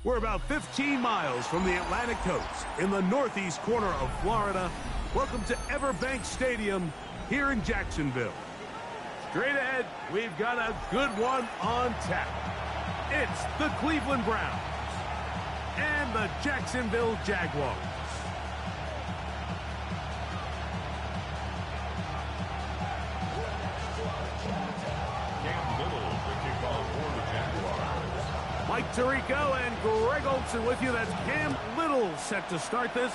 We're about 15 miles from the Atlantic coast in the northeast corner of Florida. Welcome to Everbank Stadium here in Jacksonville. Straight ahead, we've got a good one on tap. It's the Cleveland Browns and the Jacksonville Jaguars. Mike Tirico and Greg Olson with you. That's Cam Little set to start this.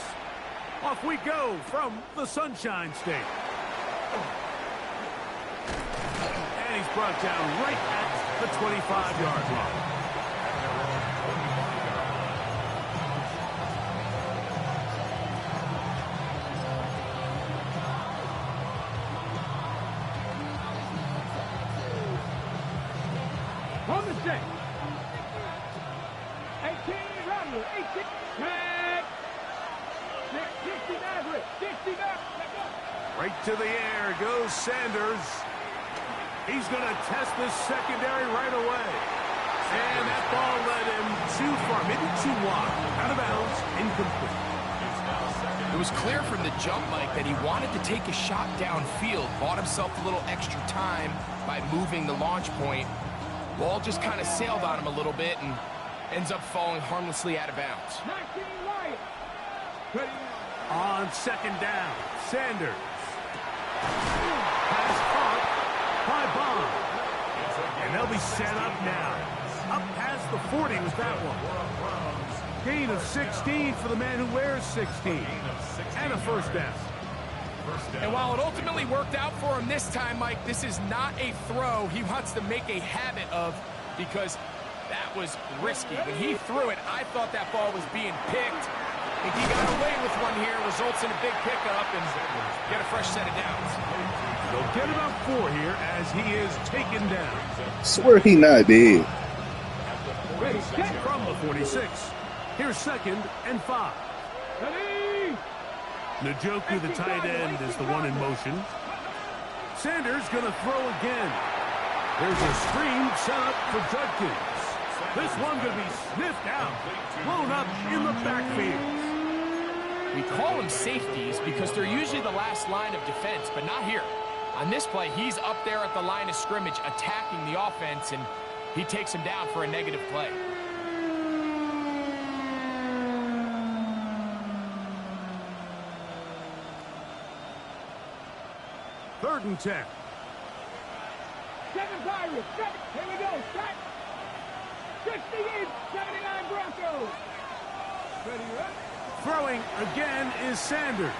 Off we go from the Sunshine State. And he's brought down right at the 25-yard line. On the stick. 18, Rodler, 18, tag, 69, 69, right to the air goes Sanders. He's going to test this secondary right away. And that ball led him too far, maybe too wide. Out of bounds, incomplete. It was clear from the jump, Mike, that he wanted to take a shot downfield, bought himself a little extra time by moving the launch point. Ball just kind of sailed on him a little bit and ends up falling harmlessly out of bounds. 19, Wyatt. On second down, Sanders. Pass caught by Bond. And they'll be set up now. Up past the 40 was that one. Gain of 16 for the man who wears 16. And a first down. And while it ultimately worked out for him this time, Mike, this is not a throw he wants to make a habit of, because that was risky. When he threw it, I thought that ball was being picked. I think he got away with one here, results in a big pickup, and get a fresh set of downs. They'll get about 4 here as he is taken down. Swear he not dead. From the 46. Here's 2nd and 5. Njoku, the tight end, is the one in motion. Sanders going to throw again. There's a screen set up for Judkins. This one going to be sniffed out, blown up in the backfield. We call them safeties because they're usually the last line of defense, but not here. On this play, he's up there at the line of scrimmage attacking the offense, and he takes him down for a negative play. Third and 10. 7 Pirates, 7. Here we go. Start. 68, 79 Broncos. Ready, right? Throwing again is Sanders.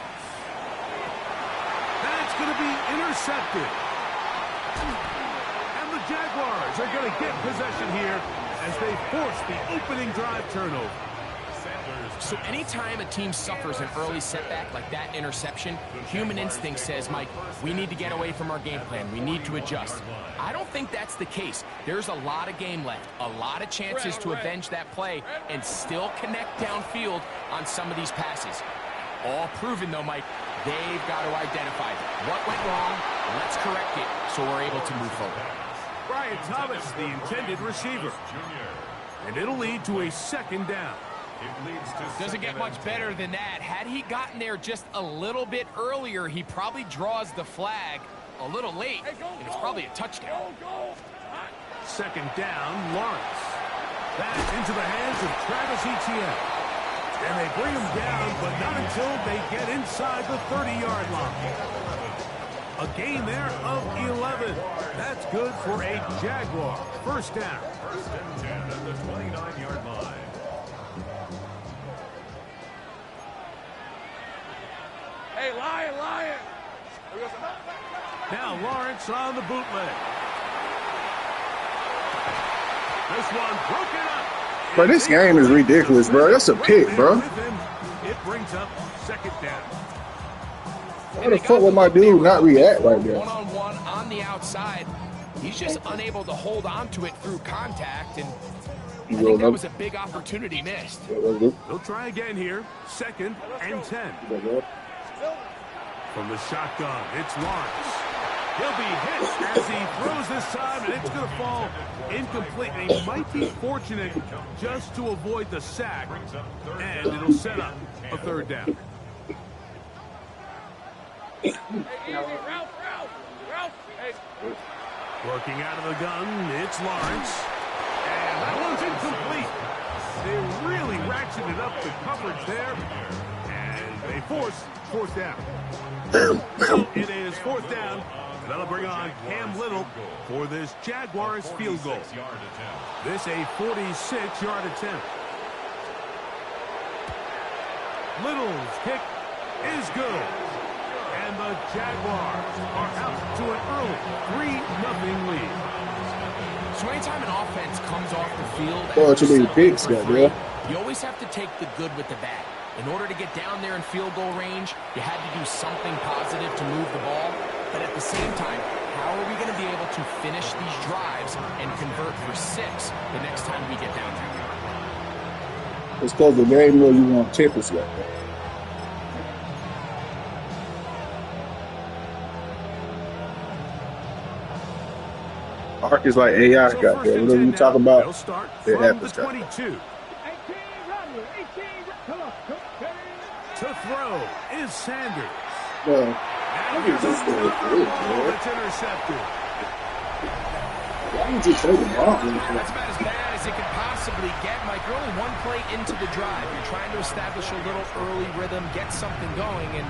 That's going to be intercepted. And the Jaguars are going to get possession here as they force the opening drive turnover. So anytime a team suffers an early setback like that interception, human instinct says, Mike, we need to get away from our game plan. We need to adjust. I don't think that's the case. There's a lot of game left, a lot of chances to avenge that play and still connect downfield on some of these passes. All proven, though, Mike, they've got to identify what went wrong, let's correct it so we're able to move forward. Brian Thomas, the intended receiver. And it'll lead to a 2nd down. Doesn't get much better than that. Had he gotten there just a little bit earlier, he probably draws the flag a little late, and it's probably a touchdown. 2nd down, Lawrence. That's into the hands of Travis Etienne. And they bring him down, but not until they get inside the 30-yard line. A gain there of 11. That's good for a Jaguar. First down. 1st and 10 at the 29-yard line. Hey, Lion. Now Lawrence on the bootleg. This one broken up. Bro, this game is ridiculous, bro. That's a pick, bro. It brings up 2nd down. Why the fuck would my dude not react like that? One-on-one on the outside. He's just unable to hold on to it through contact, and I think that was a big opportunity missed. They'll try again here. 2nd and 10. From the shotgun, it's Lawrence. He'll be hit as he throws this time, and it's going to fall incomplete. And he might be fortunate just to avoid the sack, and it'll set up a third down. Hey, easy, Ralph. Hey. Working out of the gun, it's Lawrence. And that one's incomplete. They really ratcheted up the coverage there, and they force fourth down. So it is fourth down. That'll bring on Cam Little for this Jaguars field goal. This a 46-yard attempt. Little's kick is good. And the Jaguars are out to an early 3-0 lead. So anytime an offense comes off the field, you always have to take the good with the bad. In order to get down there in field goal range, you had to do something positive to move the ball. But at the same time, how are we going to be able to finish these drives and convert for 6 the next time we get down there? It's because the game where you want tempers like that. Arc is like AI got there. Whatever you talk about, it happens. 22. To throw is Sanders. Well, It's intercepted. why would you throw the ball? That's about as bad as it could possibly get, Mike. You're only one play into the drive. You're trying to establish a little early rhythm, get something going, and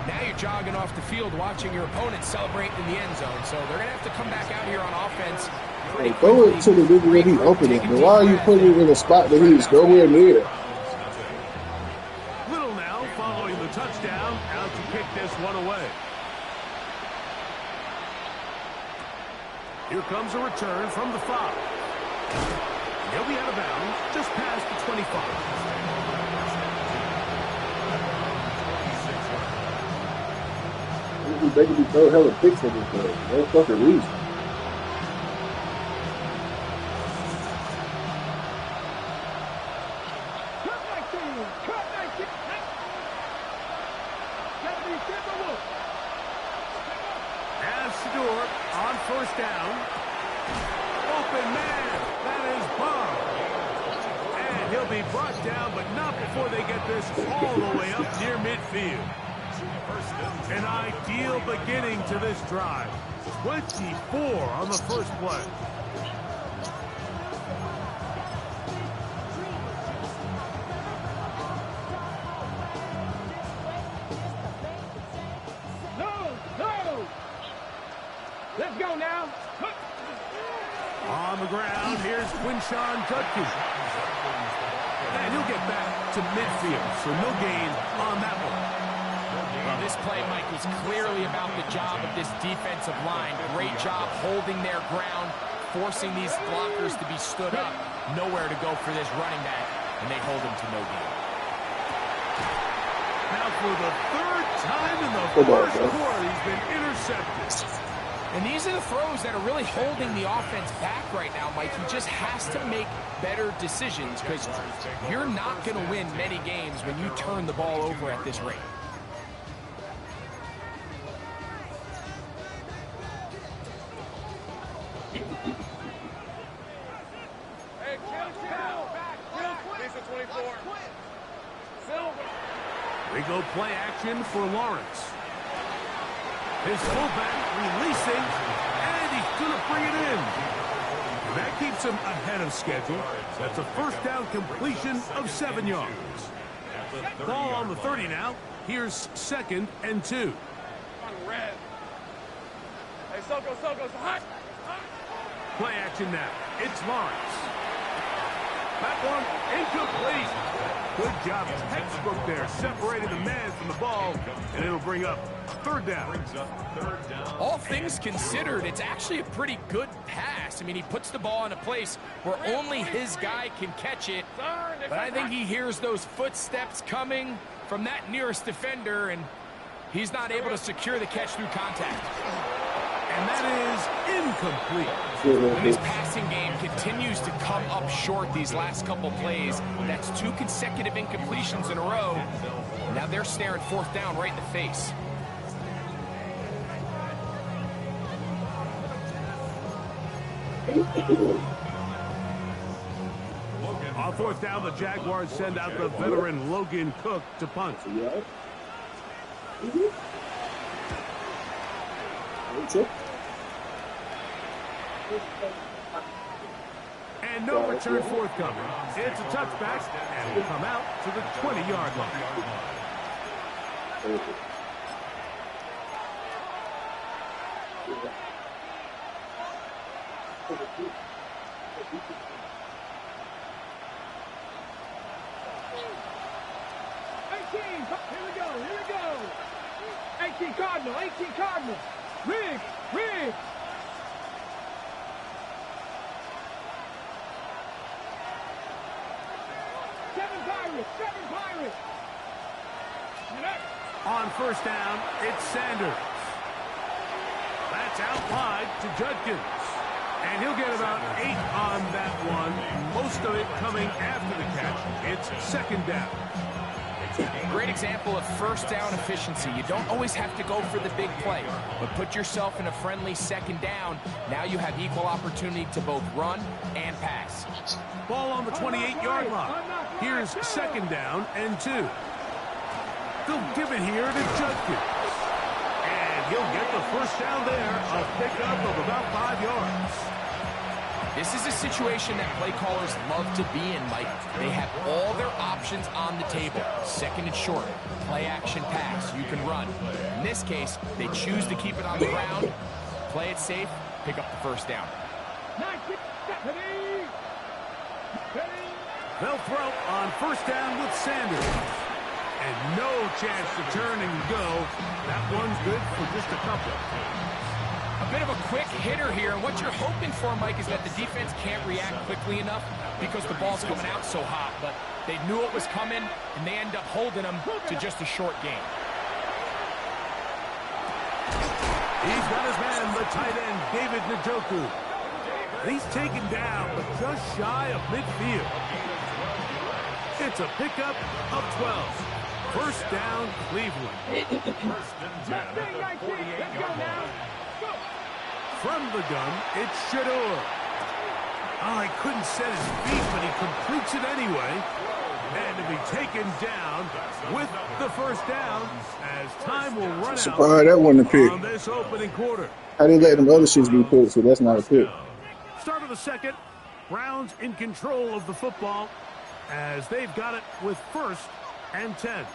now you're jogging off the field watching your opponent celebrate in the end zone. So they're going to have to come back out here on offense. Hey, throw it to the nigga where he opened it. But why are you putting it in a spot that he's nowhere near? Little now following the touchdown, out to kick this one away. Here comes a return from the 5. He'll be out of bounds just past the 25. They could be throwing hella picks for this play. No fucking reason. As Stewart on first down. Open man. That is Bob. And he'll be brought down, but not before they get this all the way up near midfield. An ideal beginning to this drive. 24 on the first play. Let's go now. On the ground, here's Quinshawn Judkins. And he'll get back to midfield, so no gain on that one. Well, this play, Mike, was clearly about the job of this defensive line. Great job holding their ground, forcing these blockers to be stood up. Nowhere to go for this running back, and they hold him to no gain. Now for the third time in the first quarter, he's been intercepted. And these are the throws that are really holding the offense back right now, Mike. He just has to make better decisions because you're not going to win many games when you turn the ball over at this rate. Hey, kill. Lisa 24. Silver. We go play action for Lawrence. His fullback releasing, and he's going to bring it in. That keeps him ahead of schedule. That's a first down completion of 7 yards. Ball on the 30 now. Here's 2nd and 2. On red. Hey, Soko, hot. Play action now. It's Lawrence. That one incomplete. Good job, textbook there, separating the man from the ball, and it'll bring up 3rd down. All things considered, it's actually a pretty good pass. I mean, he puts the ball in a place where only his guy can catch it, but I think he hears those footsteps coming from that nearest defender, and he's not able to secure the catch through contact. And that is incomplete. And his passing game continues to come up short these last couple plays. That's 2 consecutive incompletions in a row. Now they're staring 4th down right in the face. On fourth down, the Jaguars send out the veteran Logan Cook to punt. And no return forthcoming. It's a touchback, and will come out to the 20-yard line. 18 Cardinal, 18 Cardinal. Rig. 7 Pirates. On first down, it's Sanders. That's out wide to Judkins. And he'll get about 8 on that one, most of it coming after the catch. It's second down. Great example of first down efficiency. You don't always have to go for the big play, but put yourself in a friendly second down. Now you have equal opportunity to both run and pass. Ball on the 28-yard line. Here's second down and 2. They'll give it here to Judkins. And he'll get the first down there, a pickup of about 5 yards. This is a situation that play callers love to be in, Mike. They have all their options on the table. Second and short, play action pass, you can run. In this case, they choose to keep it on the ground, play it safe, pick up the first down. They'll throw on first down with Sanders. And no chance to turn and go. That one's good for just a couple. A bit of a quick hitter here, and what you're hoping for, Mike, is that the defense can't react quickly enough because the ball's coming out so hot, but they knew it was coming, and they end up holding them to just a short gain. He's got his man, the tight end, David Njoku. He's taken down, but just shy of midfield. It's a pickup of 12. First down, Cleveland. From the gun, it's Shador. Oh, he couldn't set his feet, but he completes it anyway. And to be taken down with the first down as time will run out that wasn't a pick. on this opening quarter. How they let them other shits be picked, so that's not a pick. Start of the second, Browns in control of the football as they've got it with first and 10.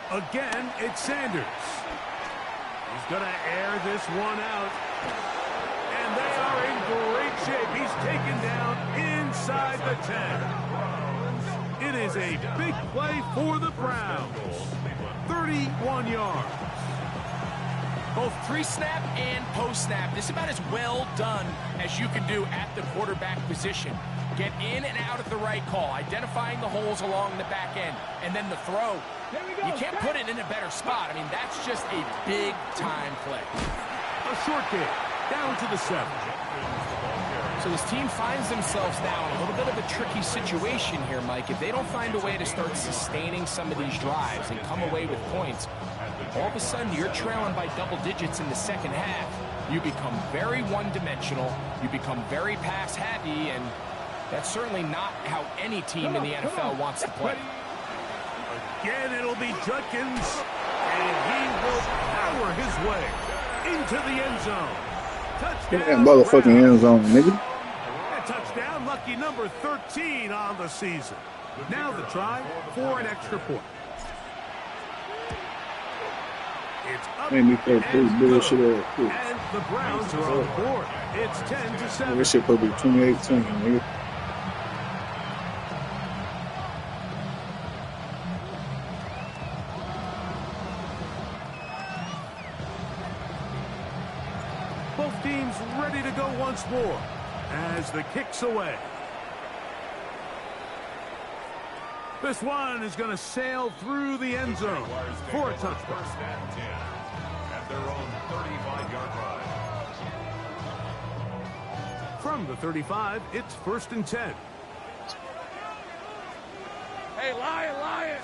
Again, it's Sanders. He's going to air this one out. And they are in great shape. He's taken down inside the 10. It is a big play for the Browns. 31 yards. Both pre-snap and post-snap. This is about as well done as you can do at the quarterback position. Get in and out at the right call, identifying the holes along the back end, and then the throw. You can't put it in a better spot. I mean, that's just a big-time play. A short kick, down to the 7. So this team finds themselves now in a little bit of a tricky situation here, Mike. If they don't find a way to start sustaining some of these drives and come away with points, all of a sudden you're trailing by double digits in the second half. You become very one-dimensional. You become very pass-heavy, and that's certainly not how any team in the NFL wants to play. Again, it'll be Judkins, and he will power his way into the end zone. Touchdown, Get that motherfucking end zone, nigga. A touchdown, lucky number 13 on the season. Now the try for an extra point. It's up Made me feel pretty and bullshit good. ass too. And the Browns are on the board. It's 10-7. This shit supposed to be 28-10, nigga. Both teams ready to go once more as the kick's away. This one is going to sail through the end zone for a touchdown. First and 10 at their own 35-yard line. From the 35, it's 1st and 10. Hey, Lion!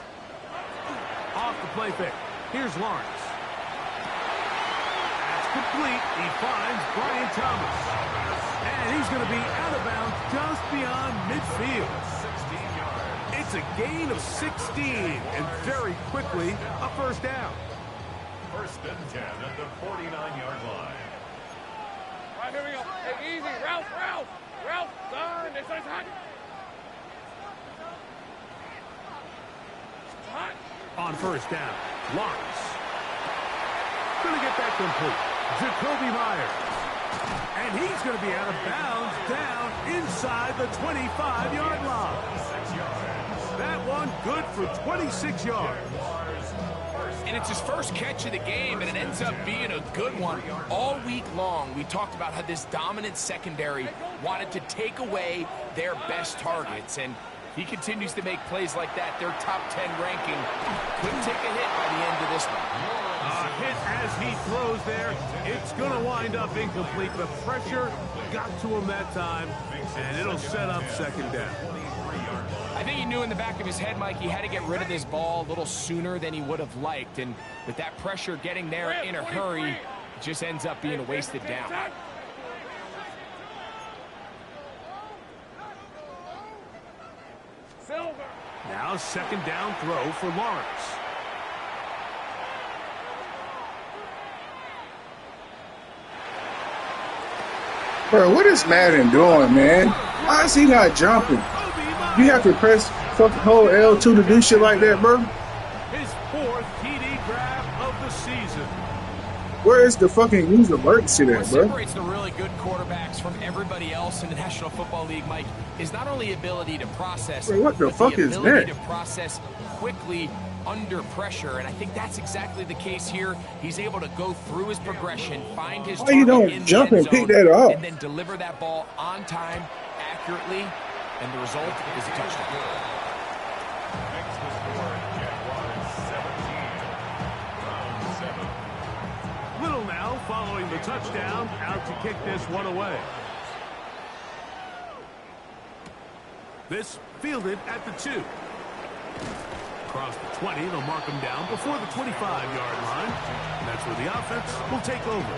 Off the play fake. Here's Lawrence. That's complete. He finds Brian Thomas. And he's going to be out of bounds just beyond midfield. 16 yards. It's a gain of 16, and very quickly, a first down. First and 10 at the 49-yard line. All right, here we go. Hey, easy. Ralph, son. This is hot. Hot. On first down, Lawrence. Going to get that complete. Jacoby Myers. And he's going to be out of bounds down inside the 25-yard line. 6 yards. That one good for 26 yards. And it's his first catch of the game, and it ends up being a good one. All week long, we talked about how this dominant secondary wanted to take away their best targets, and he continues to make plays like that. Their top 10 ranking could take a hit by the end of this one. A hit as he throws there. It's going to wind up incomplete. The pressure got to him that time, and it'll set up second down. I think he knew in the back of his head, Mike, he had to get rid of this ball a little sooner than he would have liked. And with that pressure getting there in a hurry, it just ends up being a wasted down. Silver. Now second down throw for Lawrence. Bro, what is Madden doing, man? Why is he not jumping? You have to press fucking hold L2 to do shit like that, bro. His 4th TD grab of the season. Where is the fucking use emergency there, What bro? separates the really good quarterbacks from everybody else in the National Football League, Mike, is not only ability to process, Bro, what the but fuck the is ability that? to process quickly under pressure. And I think that's exactly the case here. He's able to go through his progression, find his Why you target don't in the jump end and pick zone, that up? and then deliver that ball on time, accurately, and the result is a touchdown. Makes the score Jaguars 17. Round 7. Little now following the touchdown, out to kick this one away. This fielded at the 2. Across the 20, they'll mark him down before the 25-yard line. And that's where the offense will take over.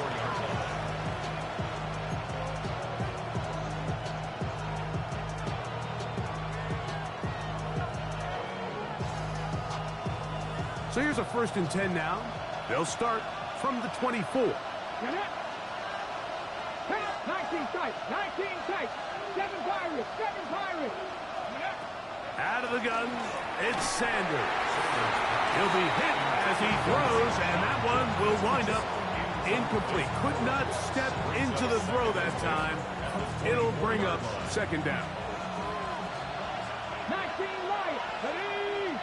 So here's a 1st and 10 now. They'll start from the 24. 19 tight. 19 tight. 7 Pirates. Out of the gun, it's Sanders. He'll be hit as he throws, and that one will wind up incomplete. Could not step into the throw that time. It'll bring up second down. 19 Lions. Ready?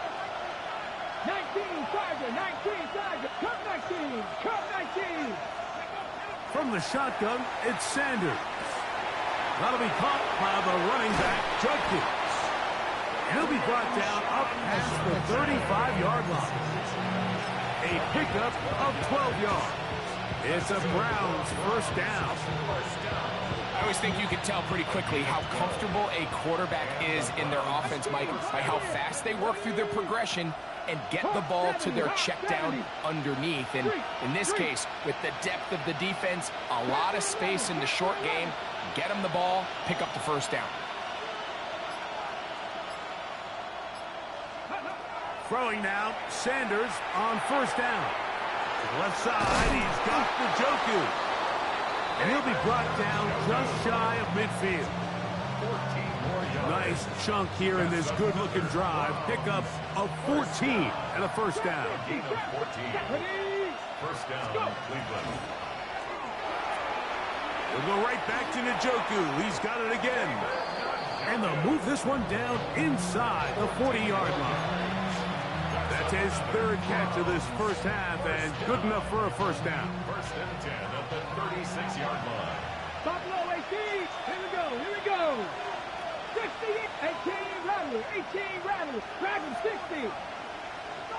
19 Tiger. 19 Tiger. Come 19. Come 19. From the shotgun, it's Sanders. That'll be caught by the running back, Judkins. He'll be brought down up past the 35-yard line. A pickup of 12 yards. It's a Browns first down. I always think you can tell pretty quickly how comfortable a quarterback is in their offense, Mike, by how fast they work through their progression and get the ball to their check down underneath. And in this case, with the depth of the defense, a lot of space in the short game, get them the ball, pick up the first down. Throwing now, Sanders on first down. To the left side, he's got the Njoku. And he'll be brought down just shy of midfield. 14 more yards. Nice chunk here in this good-looking drive. Pickup of 14 and a first down. Gain of 14. First down, Cleveland. We'll go right back to Njoku. He's got it again. And they'll move this one down inside the 40-yard line. That's his 3rd catch of this first half, and good enough for a first down. First and 10 at the 36-yard line. Buffalo 18. Here we go. 68. 18. Rattlers. Dragons 60.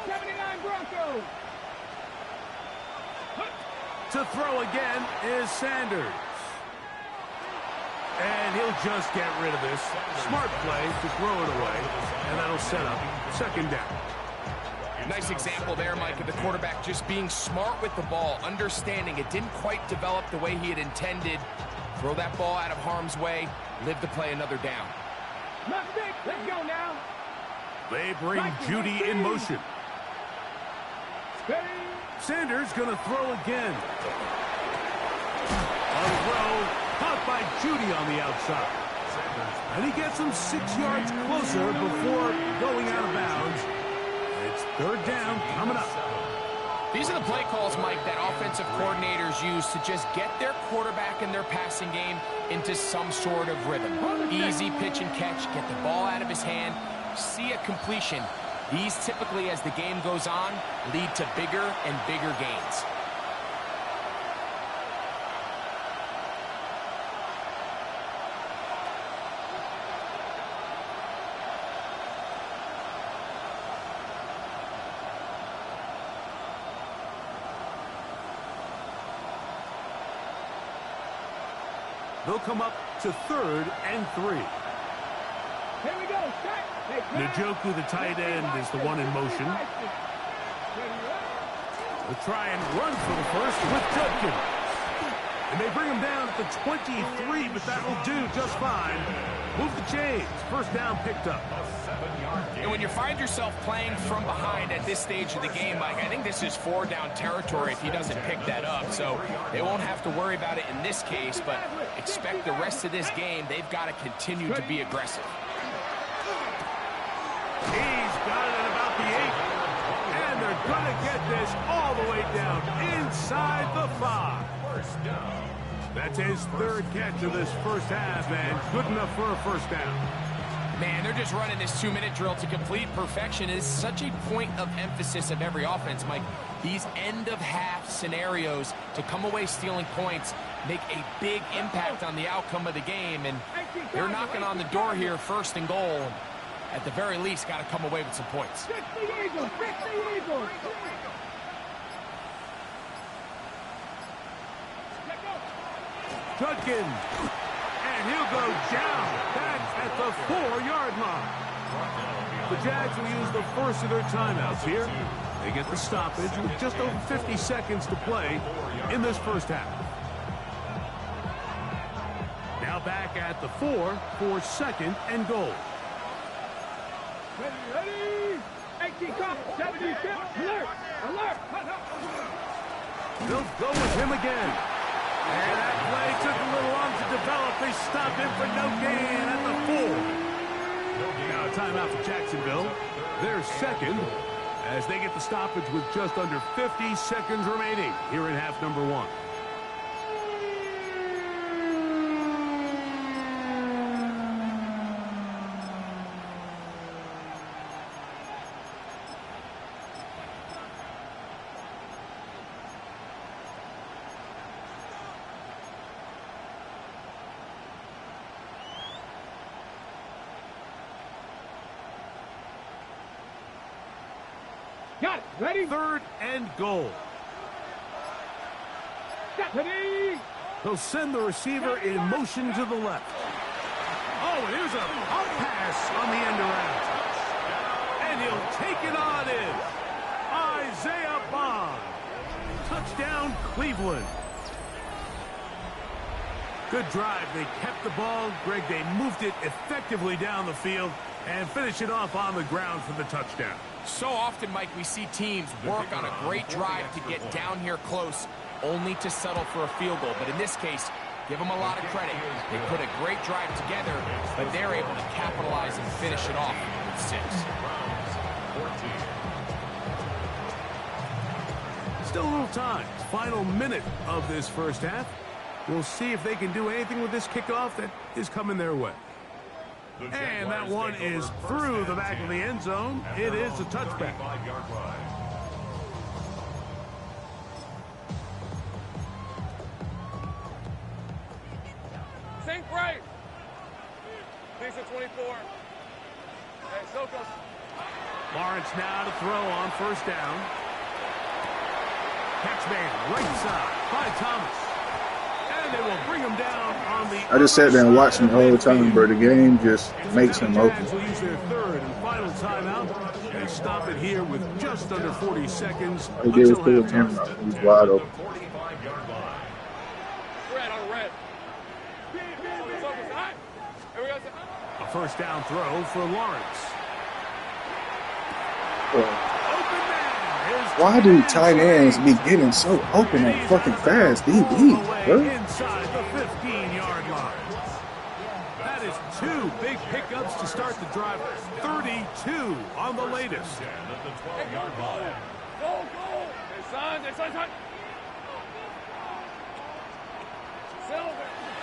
79 Broncos. To throw again is Sanders. And he'll just get rid of this. Smart play to throw it away. And that'll set up second down. Nice example there, Mike, of the quarterback just being smart with the ball, understanding it didn't quite develop the way he had intended. Throw that ball out of harm's way, live to play another down. Let's go now. They bring Judy in motion. Sanders gonna throw again. A throw caught by Judy on the outside. And he gets him 6 yards closer before going out of bounds. It's third down coming up. These are the play calls, Mike, that offensive coordinators use to just get their quarterback and their passing game into some sort of rhythm. Easy pitch and catch, get the ball out of his hand, see a completion. These typically, as the game goes on, lead to bigger and bigger gains. They'll come up to 3rd and 3. Here we go. Njoku, the tight end, is the one in motion. They'll try and run for the first with Judkins. And they bring him down at the 23, but that'll do just fine. Move the chains. First down picked up. And when you find yourself playing from behind at this stage of the game, Mike, I think this is 4 down territory if he doesn't pick that up. So they won't have to worry about it in this case, but expect the rest of this game, they've got to continue to be aggressive. He's got it at about the 8. And they're going to get this all the way down inside the 5. That's his 3rd catch of this first half, and good enough for a first down. Man, they're just running this 2-minute drill to complete perfection. It is such a point of emphasis of every offense, Mike. These end-of-half scenarios to come away stealing points make a big impact on the outcome of the game, and they're knocking on the door here, 1st and goal. At the very least, got to come away with some points. Fix the Eagles! Fix the Eagles! Judkins. And he'll go down back at the 4-yard line. The Jags will use the first of their timeouts here. They get the stoppage with just over 50 seconds to play in this first half. Now back at the 4 for 2nd and goal. Ready! 18 cop, 76, alert! Alert! They'll go with him again. And that play took a little long to develop. They stop him for no gain at the 4. Now a timeout for Jacksonville. They're 2nd as they get the stoppage with just under 50 seconds remaining here in half number 1. Got it. Ready? 3rd and goal. Ready? They'll send the receiver in motion to the left. Oh, and here's a pump pass on the end around. And he'll take it on in. Isaiah Bond. Touchdown, Cleveland. Good drive. They kept the ball. Greg, they moved it effectively down the field and finish it off on the ground for the touchdown. So often, Mike, we see teams work on a great drive to get down here close, only to settle for a field goal. But in this case, give them a lot of credit. They put a great drive together, but they're able to capitalize and finish it off with 6. Still a little time. Final minute of this first half. We'll see if they can do anything with this kickoff that is coming their way. And that one is through the back of the end zone. It is a touchback. Sink right. These are 24. Thanks. Lawrence now to throw on first down. Catch made right side by Thomas. And they will bring him down on the I just sat there and watched him the whole time, bro. The game just makes him open. JAGS will use their third and final timeout. They stop it here with just under 40 seconds. He gave us full time. He's wide open. A first down throw for Lawrence. Why do tight ends be getting so open and fucking fast? DB, bro. Inside the 15-yard line. That is 2 big pickups to start the drive. 32 on the latest.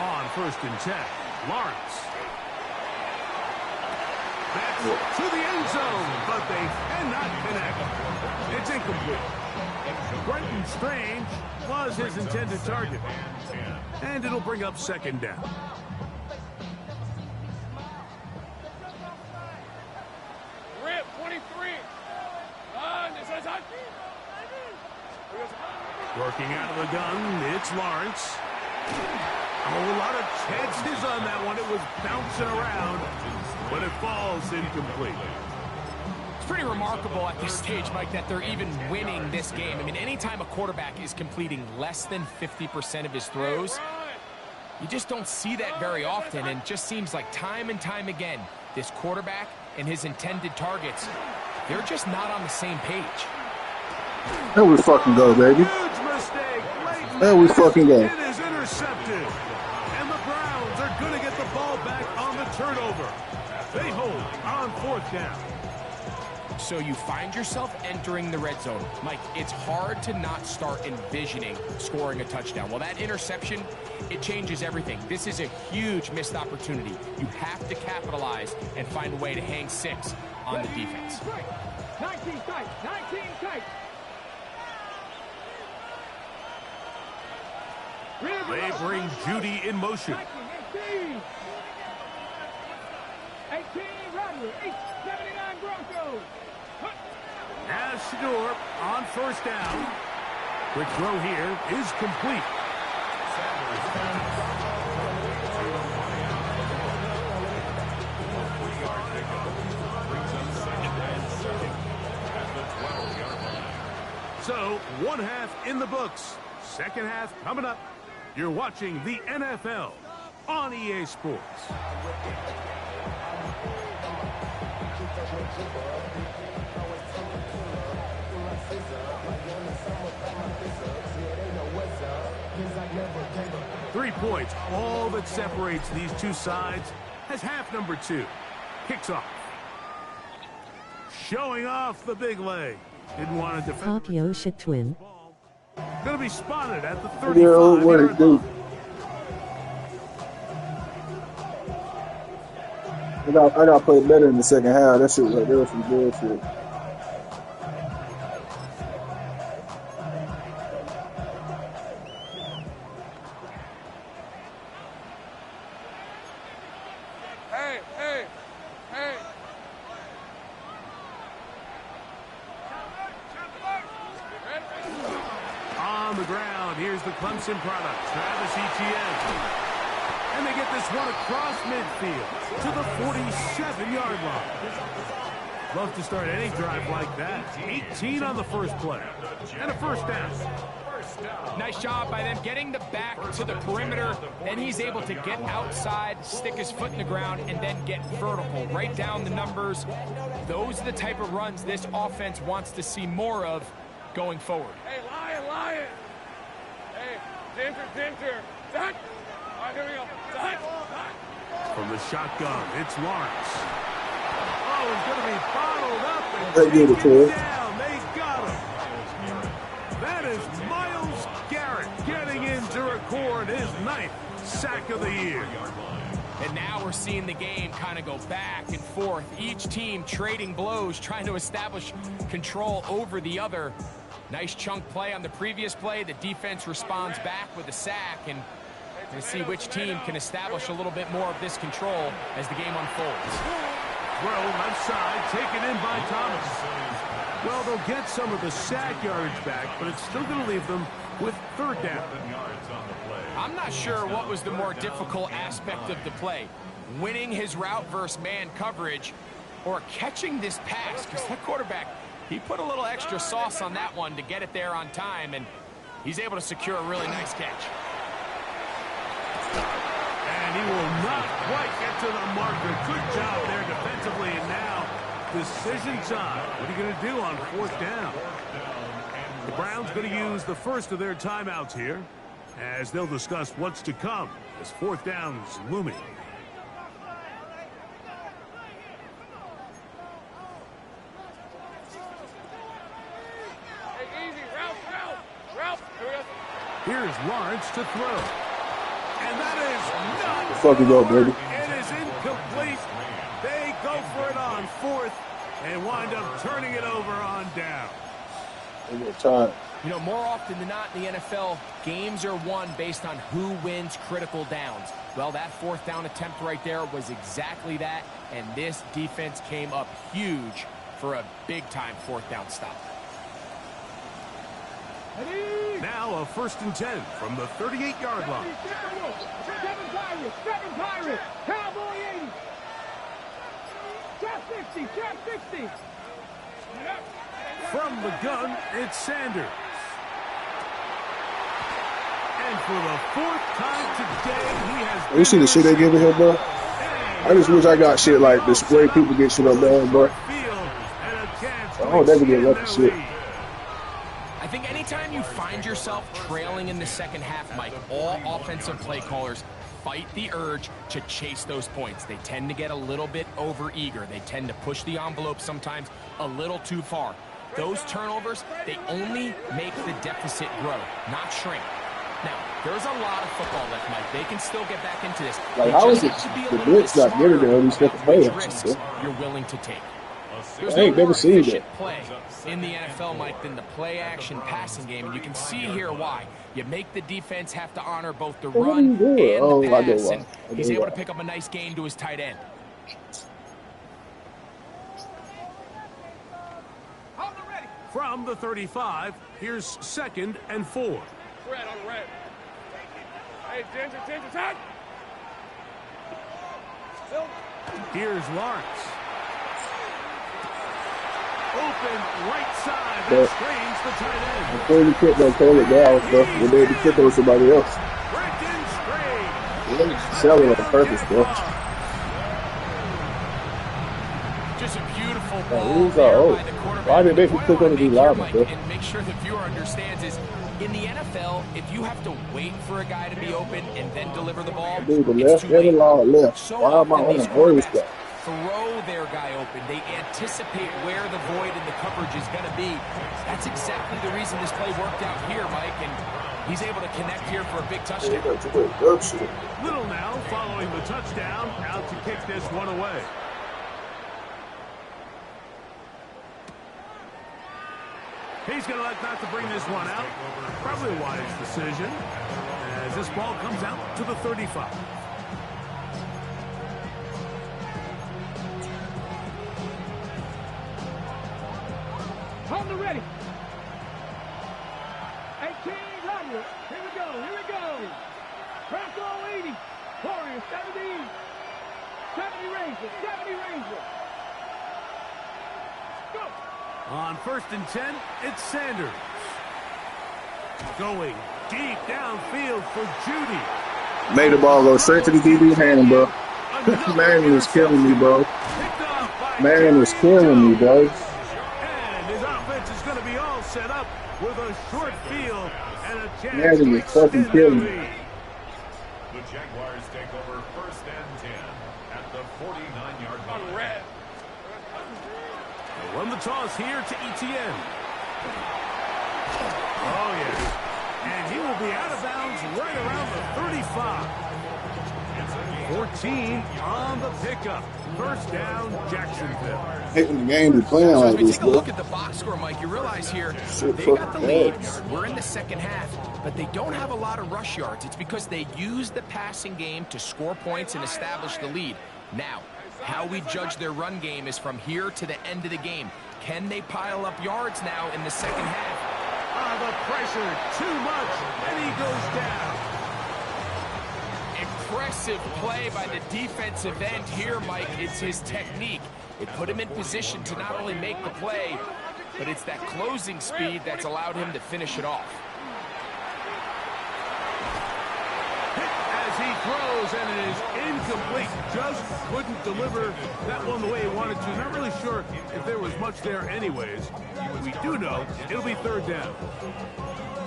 On first and 10, Lawrence. That's to the end zone, but they cannot connect. It's incomplete. Brenton Strange was his intended target. And it'll bring up second down. Rip, 23. Working out of the gun, it's Lawrence. A lot of chances on that one. It was bouncing around, but it falls incomplete. It's pretty remarkable at this stage, Mike, that they're even winning this game. I mean, anytime a quarterback is completing less than 50% of his throws, you just don't see that very often, and it just seems like time and time again, this quarterback and his intended targets, they're just not on the same page. There we fucking go, baby. Huge mistake. There we fucking go. It is intercepted. And the Browns are going to get the ball back on the turnover. They hold on fourth down. So you find yourself entering the red zone. Mike, it's hard to not start envisioning scoring a touchdown. Well, that interception, it changes everything. This is a huge missed opportunity. You have to capitalize and find a way to hang 6 on the defense. 19 tight, 19 tight. They bring Judy in motion. 18, Rodney, 79 Broncos. As Shador on first down. Quick throw here is complete. So, one half in the books. Second half coming up. You're watching the NFL on EA Sports. Three points, all that separates these two sides as half number 2 kicks off. Showing off the big leg. Didn't want to defend. Yosha twin. Going to be spotted at the 35. Yo, what it do? I got to play better in the second half. That shit right there was some good shit. On the ground, here's the Clemson product, Travis Etienne. And they get this one across midfield to the 47-yard line. Love to start any drive like that. 18 on the first play. And a first down. Nice job by them getting the back to the perimeter. Then he's able to get outside, stick his foot in the ground, and then get vertical. Right down the numbers. Those are the type of runs this offense wants to see more of going forward. Hey, Lion. Hey, Dinter. Dot. All right, here we go. Dot. From the shotgun, it's Lawrence. Oh, he's going to be bottled up and They get it taken to him. down. They got him. That is Myles Garrett getting in to record his 9th sack of the year. And now we're seeing the game kind of go back and forth. Each team trading blows, trying to establish control over the other. Nice chunk play on the previous play. The defense responds back with a sack, and we'll see which team can establish a little bit more of this control as the game unfolds. throw left side, taken in by Thomas. Well, they'll get some of the sack yardage back, but it's still going to leave them with third down. I'm not sure what was the more difficult aspect of the play, winning his route versus man coverage or catching this pass, because that quarterback, he put a little extra sauce on that one to get it there on time, and he's able to secure a really nice catch. And he will not quite get to the marker. Good job there defensively, and now decision time. What are you going to do on fourth down? The Browns going to use the first of their timeouts here as they'll discuss what's to come as fourth down's looming. Here's Lawrence to throw. And that is not... Fuck it up, baby. It is incomplete. They go for it on fourth and wind up turning it over on down. Time. You know, more often than not in the NFL, games are won based on who wins critical downs. Well, that fourth down attempt right there was exactly that, and this defense came up huge for a big-time fourth down stop. Now a 1st and 10 from the 38-yard line. Seven Pirates, Cowboy 80. Trap 60. From the gun, it's Sanders. And for the 4th time today, he has... You see the shit they giving him, bro? I just wish I got shit like this way people get shit up there, bro. I don't never get lucky shit. I think anytime you find yourself trailing in the second half, Mike, all offensive play callers fight the urge to chase those points. They tend to get a little bit over-eager. They tend to push the envelope sometimes a little too far. Those turnovers, they only make the deficit grow, not shrink. Now, there's a lot of football left, Mike. They can still get back into this. Like, how is it the blitz not getting there? These fucking players, you're willing to take. There's I ain't no never seen efficient that. play in the NFL, Mike, than the play-action passing game, and you can see here why. You make the defense have to honor both the run and the pass, and he's able to pick up a nice gain to his tight end. From the 35, here's 2nd and 4. Red on red. Hey, attention, time. Here's Lawrence. Open right side. That screens the tight end. Before you quit, don't call it down, bro. When they be kicking with somebody else. Sell it on purpose, bro. Just a beautiful ball there by the quarterback. Why did they click on the line, bro? And make sure the viewer understands is, in the NFL, if you have to wait for a guy to be open and then deliver the ball, Dude, the it's left too late. and the long left. So Why am I on these the voice quarterbacks guy? throw their guy open. They anticipate where the void in the coverage is going to be. That's exactly the reason this play worked out here, Mike, and he's able to connect here for a big touchdown. Little now following the touchdown, out to kick this one away. He's going to elect not to bring this one out. Probably a wise decision as this ball comes out to the 35. On the ready. 1800. Here we go. Bronco 80. Warriors 70. 70 Rangers. Go. On 1st and 10, it's Sanders. Going deep downfield for Judy. Made the ball go straight to the DB hand, bro. Man is killing me, bro. Man is killing me, bro. And his offense is going to be all set up with a short field and a chance Man to is fucking extend killing their me. lead. The Jaguars take over 1st and 10 at the 49-yard line. On red. They'll run the toss here to ETN. Oh, yes. And he will be out of bounds right around the 35. 14 on the pickup. 1st down, Jacksonville. Hating the game to playing So as like we this, take a bro. look at the box score, Mike, you realize here Shit they got the fucking lead. bad. We're in the second half, but they don't have a lot of rush yards. It's because they use the passing game to score points and establish the lead. Now, How we judge their run game is from here to the end of the game. Can they pile up yards now in the second half? The pressure, too much, and he goes down. Impressive play by the defensive end here, Mike. It's his technique. It put him in position to not only make the play, but it's that closing speed that's allowed him to finish it off. As he throws, and it is incomplete. Just couldn't deliver that one the way he wanted to. Not really sure if there was much there anyways. We do know it'll be third down.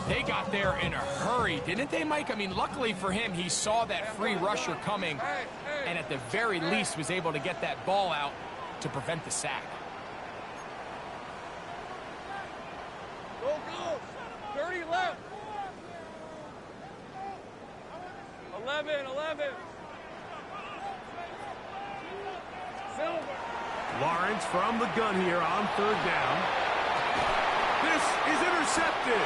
They got there in a hurry, didn't they, Mike? I mean, luckily for him, he saw that free rusher coming, and at the very least was able to get that ball out to prevent the sack. Go, go. 30 left. 11. Lawrence from the gun here on third down. This is intercepted.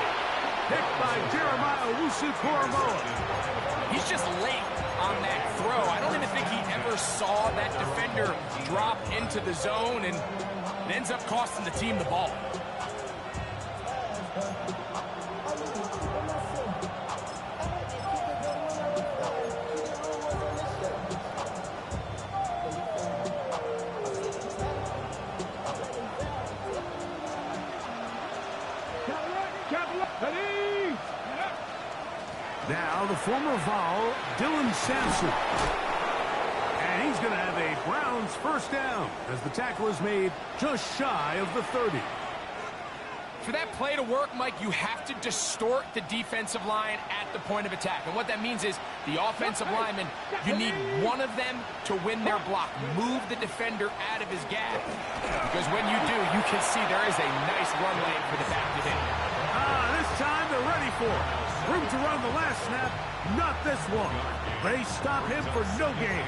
Picked by Jeremiah Owusu-Koramoah. He's just late on that throw. I don't even think he ever saw that defender drop into the zone, and it ends up costing the team the ball. Now the former Vol, Dylan Sampson. And he's going to have a Browns first down as the tackle is made just shy of the 30. For that play to work, Mike, you have to distort the defensive line at the point of attack. And what that means is the offensive lineman, you need one of them to win their block. Move the defender out of his gap. Because when you do, you can see there is a nice run lane for the back to hit. This time they're ready for it. Room to run the last snap, not this one. They stop him for no gain.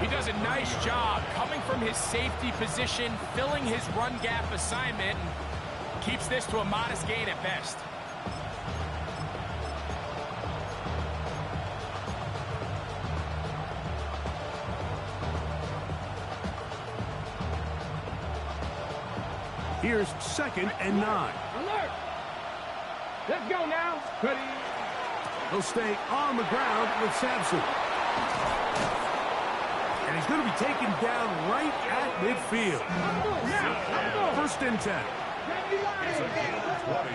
He does a nice job coming from his safety position, filling his run gap assignment, and keeps this to a modest gain at best. Here's 2nd and 9. Alert! Let's go now. Ready? He'll stay on the ground with Sampson. And he's going to be taken down right at midfield. First and 10. It's a gain of 20.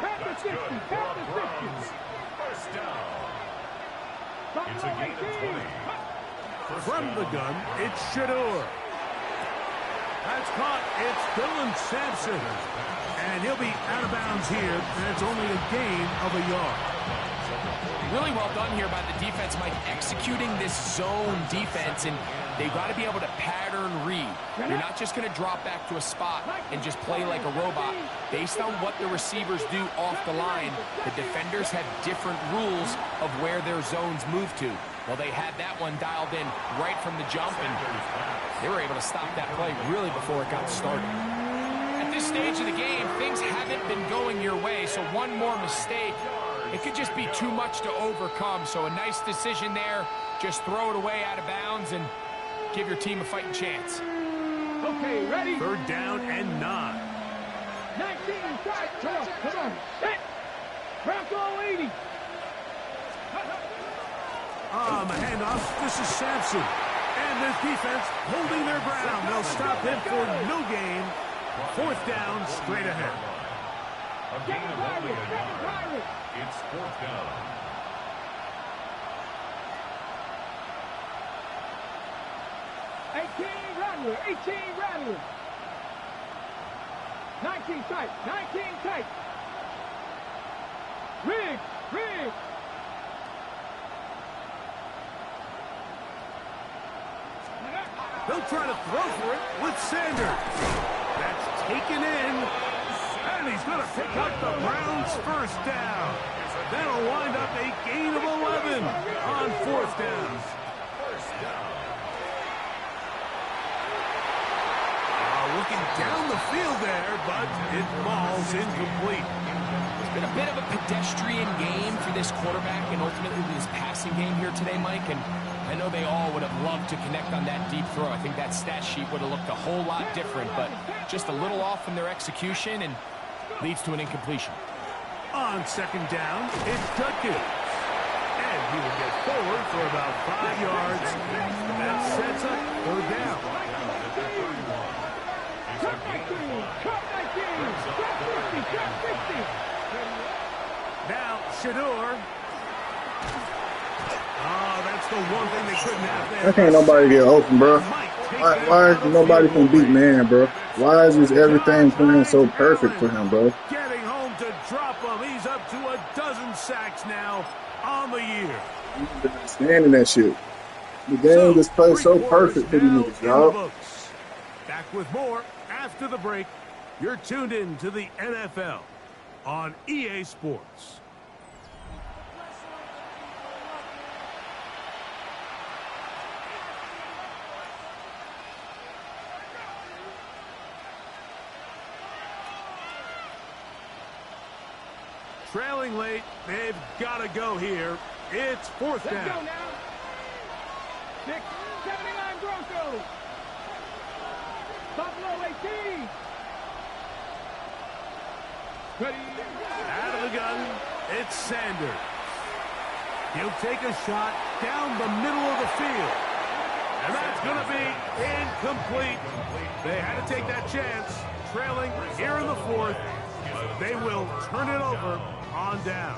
That's good for a Browns first down. It's a gain of 20. From the gun, it's Shador. That's caught. It's Dylan Sampson. And he'll be out of bounds here, and it's only a gain of a yard. Really well done here by the defense, Mike, executing this zone defense, and they've got to be able to pattern read. You're not just going to drop back to a spot and just play like a robot. Based on what the receivers do off the line, the defenders have different rules of where their zones move to. Well, they had that one dialed in right from the jump, and they were able to stop that play really before it got started. At this stage of the game, things haven't been going your way, so one more mistake, it could just be too much to overcome. So a nice decision there. Just throw it away out of bounds and give your team a fighting chance. Okay, ready? Third down and 9. 19 inside. Come on. Set. Bronco 80. The handoff. This is Sampson. And this defense holding their ground. They'll stop him for no gain. Fourth down, straight ahead. A gain of only a yard. It's fourth down. 18 Rattler. 19 tight. Riggs. They'll try to throw for it with Sanders. That's taken in. And he's going to pick up the Browns' first down. That'll wind up a gain of 11 on fourth down. Looking down the field there, but it falls incomplete. It's been a bit of a pedestrian game for this quarterback and ultimately this passing game here today, Mike. And I know they all would have loved to connect on that deep throw. I think that stat sheet would have looked a whole lot different, but just a little off in their execution and leads to an incompletion. On second down, it's DUKESTER. And he will get forward for about 5 yards. That sets up third down. Now, Shador. Oh, that's the one thing they couldn't have there. Why can't nobody get open, bro? Why is nobody can beat man, bro? Why is this everything playing so perfect for him, bro? Getting home to drop him. He's up to a dozen sacks now on the year. Standing that shit. The game just plays so perfect for these niggas, dog. Back with more after the break. You're tuned in to the NFL on EA Sports. Trailing late, they've got to go here. It's fourth down. Let's go now. 679 Broncos. Buffalo 18. Ready. Out of the gun, it's Sanders. He'll take a shot down the middle of the field. And that's going to be incomplete. They had to take that chance. Trailing here in the fourth. They will turn it over on down.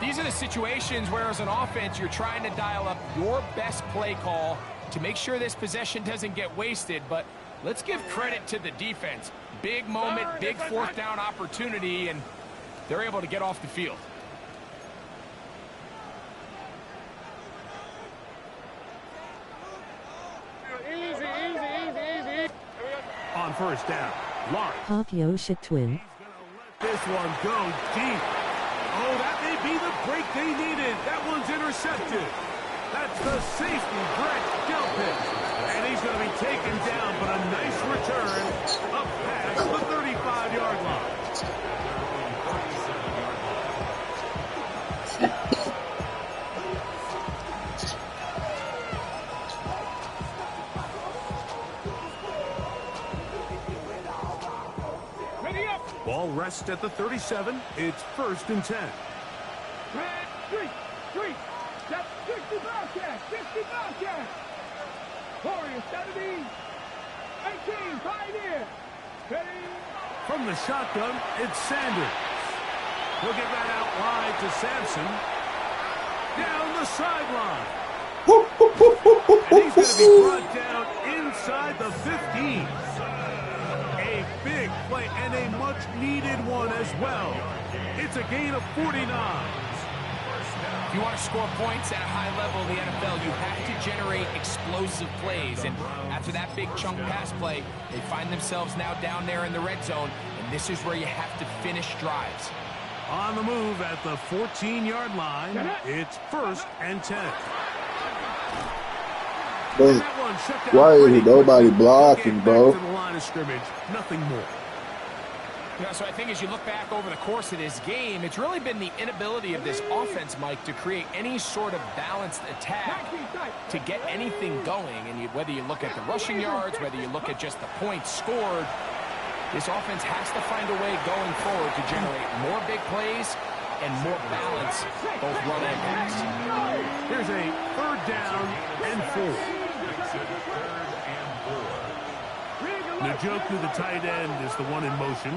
These are the situations where, as an offense, you're trying to dial up your best play call to make sure this possession doesn't get wasted. But let's give credit to the defense. Big moment, big fourth down opportunity, and they're able to get off the field. Easy. On first down, Lawrence. Papio twin. This one go deep. Oh, that may be the break they needed. That one's intercepted. That's the safety, Brett Delpit. And he's going to be taken down, but a nice return up past the 35-yard line. Ball rests at the 37. It's 1st and 10. Three. That's 60 Bobcats. 60 Bobcats. Warriors 70. 18. Pioneer. Ready. From the shotgun, it's Sanders. He'll get that out wide to Sampson. Down the sideline. And he's going to be brought down inside the 15. A big play and a much-needed one as well. It's a gain of 49. If you want to score points at a high level in the NFL, you have to generate explosive plays. And after that big chunk pass play, they find themselves now down there in the red zone. And this is where you have to finish drives. On the move at the 14-yard line, it's 1st and 10. But why is nobody blocking, bro? To the line of scrimmage, nothing more. Yeah, so I think as you look back over the course of this game, it's really been the inability of this offense, Mike, to create any sort of balanced attack to get anything going. And whether you look at the rushing yards, whether you look at just the points scored, this offense has to find a way going forward to generate more big plays and more balance, both run and pass. Here's a 3rd down and 4. Njoku, the tight end, is the one in motion.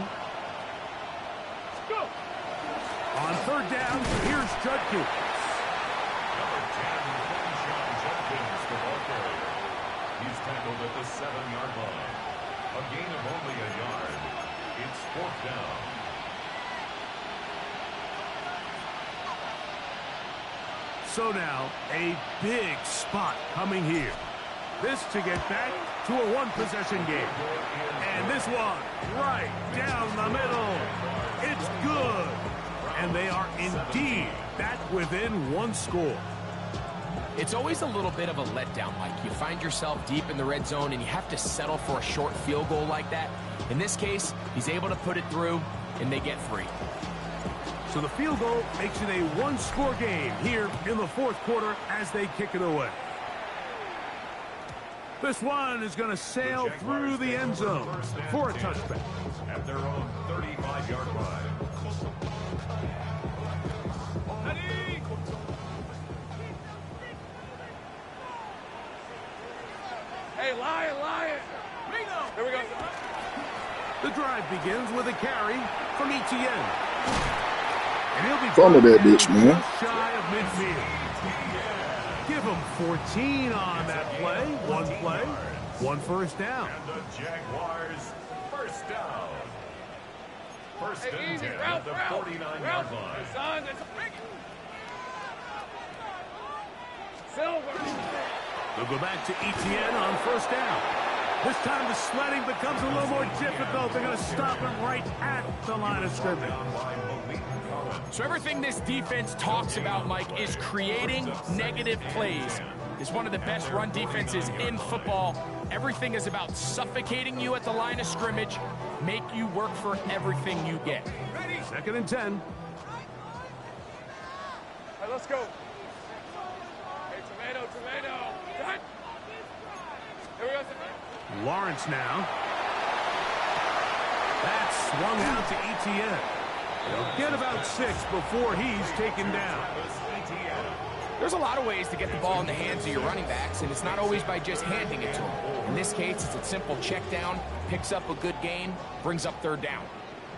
On 3rd down, here's Judkins. He's tackled at the 7-yard line. A gain of only a yard. It's 4th down. So now, a big spot coming here. This to get back to a one-possession game. And this one, right down the middle. It's good. And they are indeed back within one score. It's always a little bit of a letdown, Mike. You find yourself deep in the red zone and you have to settle for a short field goal like that. In this case, he's able to put it through, and they get 3. So the field goal makes it a one-score game here in the fourth quarter as they kick it away. This one is going to sail through the end zone for a touchback. At their own 35-yard line. Hey, Lion! Here we go. The drive begins with a carry from Etienne. And he'll be Fumble that bitch, man. just shy of midfield. Give him 14 on that play. One first down. And the Jaguars first down. First and 10 at the 49-yard line. Son, it's a big Silver. They'll go back to Etienne on first down. This time the sledding becomes a little more difficult. They're going to stop him right at the line of scrimmage. So everything this defense talks about, Mike, is creating negative plays. It's one of the best run defenses in football. Everything is about suffocating you at the line of scrimmage, make you work for everything you get. Second and 10. Hey, let's go. Hey, tomato. Done. Here we go. Lawrence now. That's swung out to Etienne. They'll get about 6 before he's taken down. There's a lot of ways to get the ball in the hands of your running backs, and it's not always by just handing it to them. In this case, it's a simple check down, picks up a good gain, brings up third down.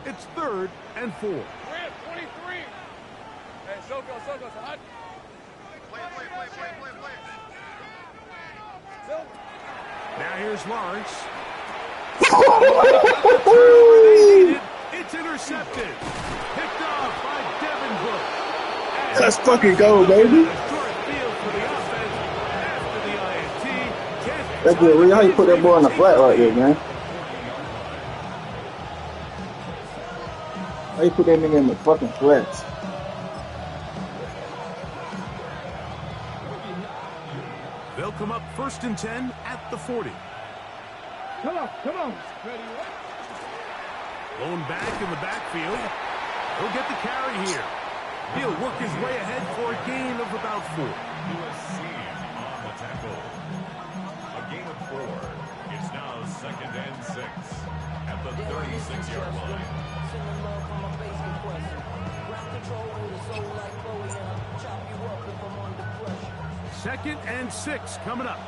It's 3rd and 4. 23. Hey, Soko, hot. Play. Silver. Now here's Lawrence. It's intercepted. Picked off by Devin Book. Let's fucking go, baby. That's good. How you put that boy on the flat right there, man? How you put that nigga in the fucking flats? They'll come up 1st and 10 at the 40. Come on. Ready, Blown back in the backfield. He'll get the carry here. He'll work his way ahead for a gain of about 4. USC on the tackle. A gain of 4. It's now 2nd and 6 at the 36-yard line. 2nd and 6 coming up.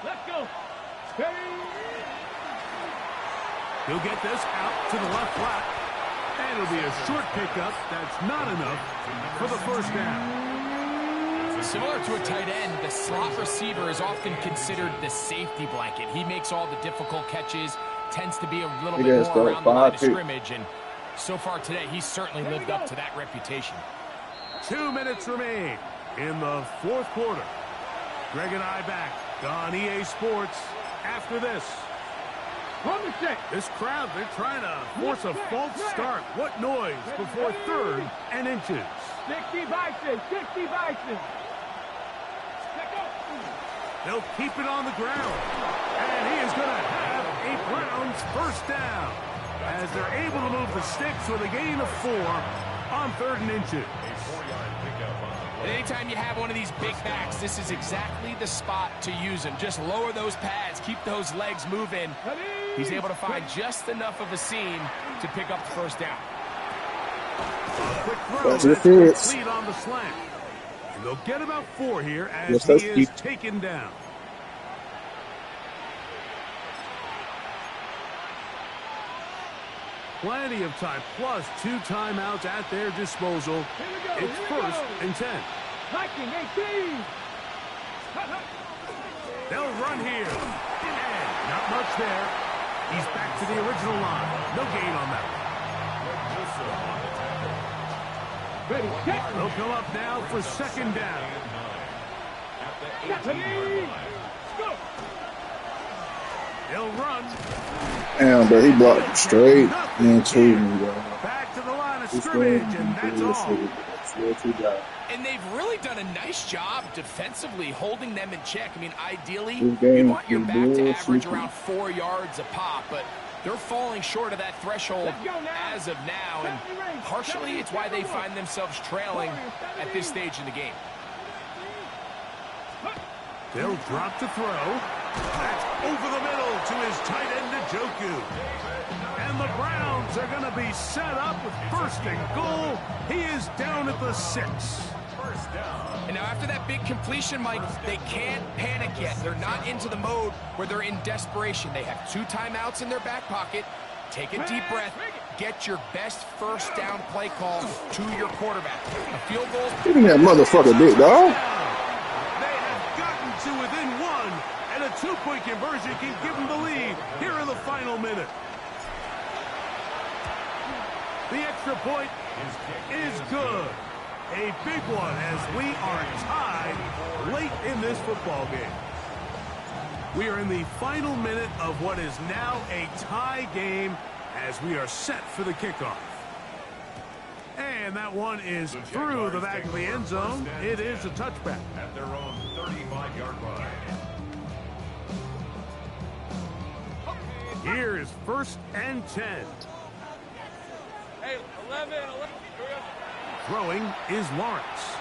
Let's go. Steady. He'll get this out to the left flat. And it'll be a short pickup. That's not enough for the first down. Similar to a tight end, the slot receiver is often considered the safety blanket. He makes all the difficult catches, tends to be a little bit more around the line of scrimmage, and so far today, he's certainly lived up to that reputation. 2 minutes remain in the fourth quarter. Greg and I back on EA Sports after this. This crowd, they're trying to force a false start. What noise before 3rd and inches. 60 Bison. They'll keep it on the ground. And he is going to have a Browns first down as they're able to move the sticks with a gain of 4 on 3rd and inches. And anytime you have one of these big backs, this is exactly the spot to use him. Just lower those pads, keep those legs moving. He's able to find just enough of a seam to pick up the first down. Quick throw that's complete on the slant. And they'll get about 4 here as he is taken down. Plenty of time, plus 2 timeouts at their disposal. It's 1st and 10. They'll run here. And not much there. He's back to the original line. No gain on that one. They'll come up now for 2nd down. They'll run. Damn, but he blocked straight into me, bro. Back to the line of scrimmage, and that's all. And they've really done a nice job defensively holding them in check. I mean, ideally, you want your back to average around 4 yards a pop, but They're falling short of that threshold as of now, and partially it's why they find themselves trailing at this stage in the game. They'll drop to throw. That's over the middle to his tight end, Njoku. And the Browns are going to be set up with first and goal. He is down at the 6. And now after that big completion, Mike, they can't panic yet. They're not into the mode where they're in desperation. They have 2 timeouts in their back pocket. Take a deep breath. Get your best first down play call to your quarterback. A field goal. Give me that motherfucker, big dog. They have gotten to within 1, and a 2-point conversion can give them the lead here in the final minute. The extra point is good. A big one as we are tied late in this football game. We are in the final minute of what is now a tie game as we are set for the kickoff. And that one is through the back of the end zone. It is a touchback. At their own 35-yard line. Here is 1st and 10. Hey, 11. Throwing is Lawrence.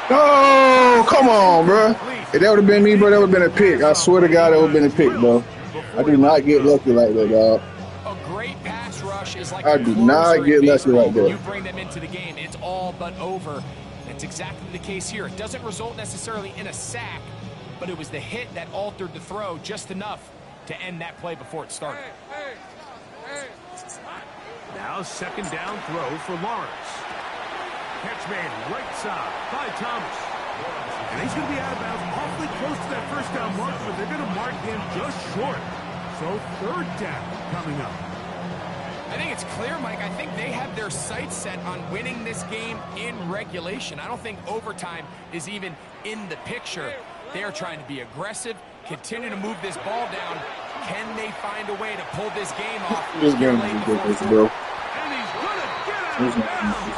Oh, come on, bro. If that would have been me, bro, that would have been a pick. I swear to God, that would have been a pick, bro. I do not get lucky like that, dog. A great pass rush is like I do not get lucky like that. You bring them into the game, it's all but over. That's exactly the case here. It doesn't result necessarily in a sack, but it was the hit that altered the throw just enough to end that play before it started. Now 2nd down throw for Lawrence. Catch made right side by Thomas. And he's going to be out of bounds awfully close to that first down mark, but they're going to mark him just short. So 3rd down coming up. I think it's clear, Mike. I think they have their sights set on winning this game in regulation. I don't think overtime is even in the picture. They're trying to be aggressive, continue to move this ball down. Can they find a way to pull this game off? This game is ridiculous, bro. And he's going to get out of bounds with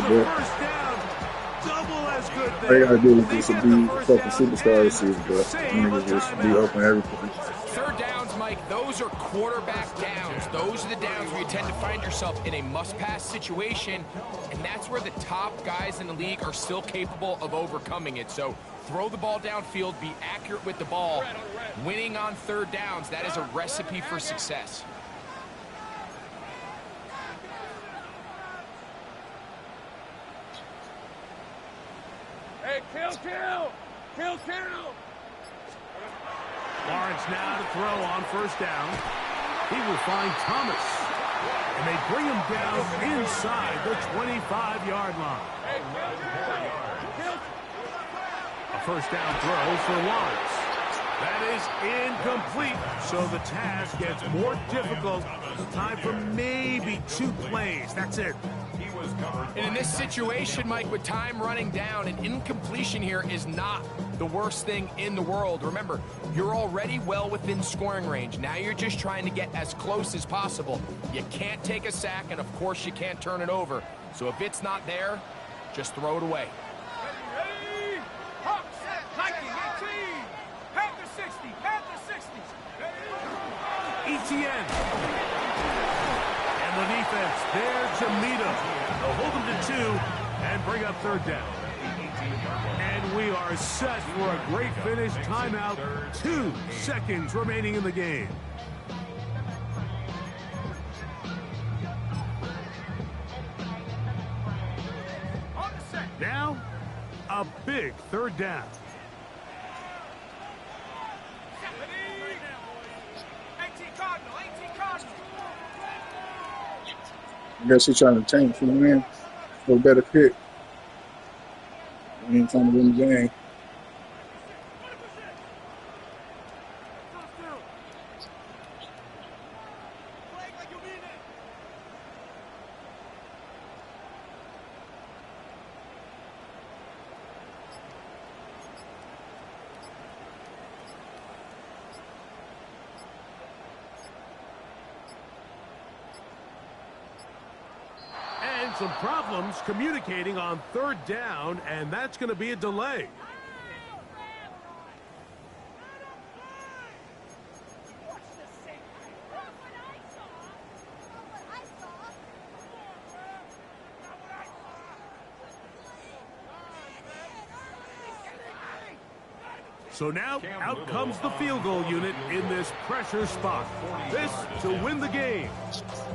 the first down. Double as good there. All you gotta do is just be fucking superstar this season, bro. Niggas just be open everything. 3rd downs, Mike, those are quarterback downs. Those are the downs where you tend to find yourself in a must-pass situation, and that's where the top guys in the league are still capable of overcoming it. So throw the ball downfield, be accurate with the ball. Winning on 3rd downs, that is a recipe for success. Hey, kill! Lawrence now to throw on 1st down. He will find Thomas. And they bring him down inside the 25-yard line. A 1st down throw for Lawrence. That is incomplete, so the task gets more difficult. Time for maybe 2 plays. That's it. And in this situation, Mike, with time running down, an incompletion here is not the worst thing in the world. Remember, you're already well within scoring range. Now you're just trying to get as close as possible. You can't take a sack, and of course you can't turn it over. So if it's not there, just throw it away. Ready? Hawks, Nike, 18. Panther 60, Panther 60. ETN. And the defense there to meet him. They'll hold him to 2 and bring up 3rd down. And we are set for a great finish. Timeout. 2 seconds remaining in the game. Now, a big 3rd down. 18 Cardinal, 18 Cardinal. I guess he's trying to tank for the man for a better pick. He ain't trying to win the game. Some problems communicating on 3rd down, and that's going to be a delay. So now, out comes the field goal unit in this pressure spot. This to win the game.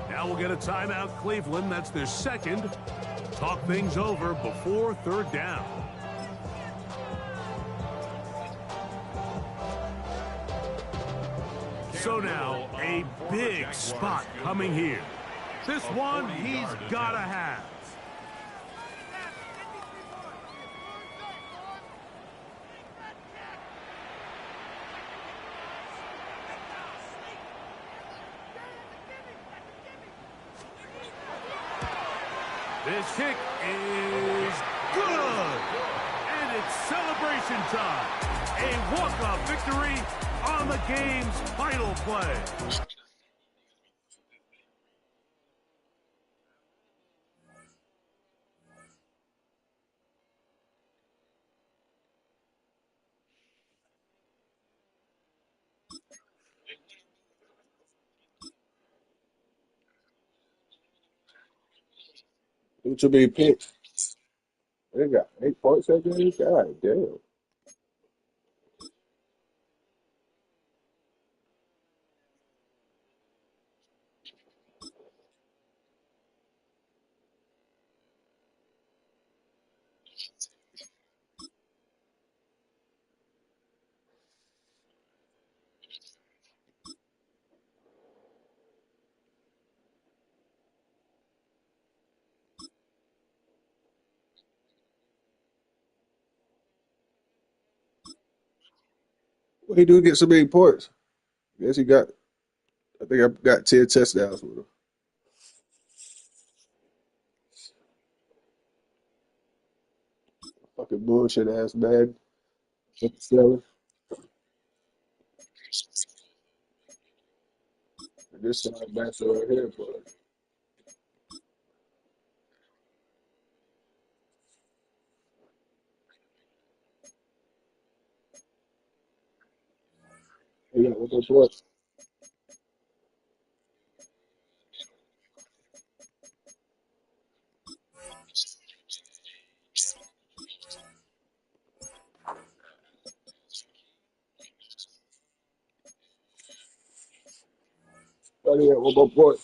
Now we'll get a timeout, Cleveland. That's their second. Talk things over before third down. So now, a big spot coming here. This one he's got to have. This kick is good. And it's celebration time. A walk-off victory on the game's final play. Who to be picked? They got 8 points at the end. God damn. What he do get so many points? Guess he got. I think I got 10 touchdowns with him. Fucking bullshit ass man. This side back over here, but he got 1 point. Oh, he got 1 point.